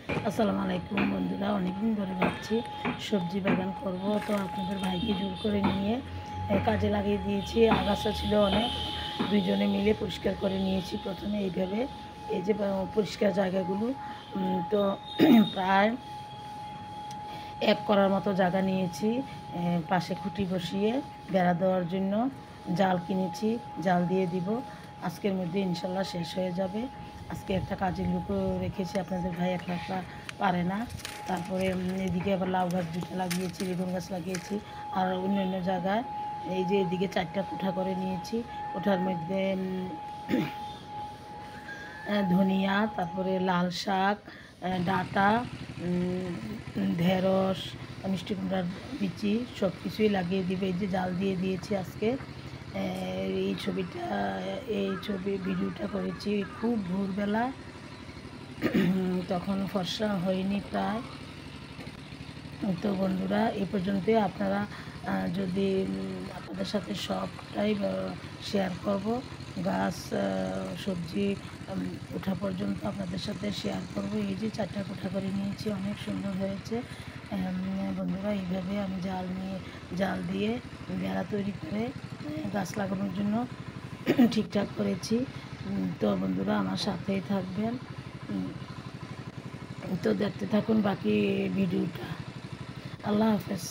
আসসালামু আলাইকুম বন্ধুরা, অনেকদিন ধরে ভাবছি সবজি বাগান করব, তো আপনাদের ভাইকে জোর করে নিয়ে কাজে লাগিয়ে দিয়েছি। আগাছা ছিল অনেক, দুইজনে মিলে পরিষ্কার করে নিয়েছি। প্রথমে এইভাবে এই যে পরিষ্কার জায়গাগুলো, তো প্রায় এক করার মতো জায়গা নিয়েছি। পাশে খুঁটি বসিয়ে বেড়া দেওয়ার জন্য জাল কিনেছি, জাল দিয়ে দিব। আজকের মধ্যে ইনশাল্লাহ শেষ হয়ে যাবে। আজকে একটা কাজের লোকও রেখেছি, আপনাদের ভাই একলা একলা পারে না। তারপরে এদিকে আবার লাউ গাছ দুটো লাগিয়েছি, বেগুন গাছ লাগিয়েছি। আর অন্য অন্য জায়গায় এই যে এদিকে 4টা কোঠা করে নিয়েছি। কোঠার মধ্যে ধনিয়া, তারপরে লাল শাক, ডাঁটা, ঢেঁড়স, মিষ্টি কুমড়ার বিচি সব কিছুই লাগিয়ে দিবে। এই যে জাল দিয়ে দিয়েছি আজকে। এই ভিডিওটা করেছি খুব ভোরবেলা, তখন ফর্সা হয়নি প্রায়। তো বন্ধুরা, এই পর্যন্তই। আপনারা যদি আপনাদের সাথে সবটাই শেয়ার করব, গাছ সবজি ওঠা পর্যন্ত আপনাদের সাথে শেয়ার করব। এই যে 4টা কোঠা করে নিয়েছি, অনেক সুন্দর হয়েছে। বন্ধুরা, এইভাবে আমি জাল দিয়ে বেড়া তৈরি করে গাছ লাগানোর জন্য ঠিকঠাক করেছি। তো বন্ধুরা, আমার সাথেই থাকবেন। তো দেখতে থাকুন বাকি ভিডিওটা। আল্লাহ হাফেজ।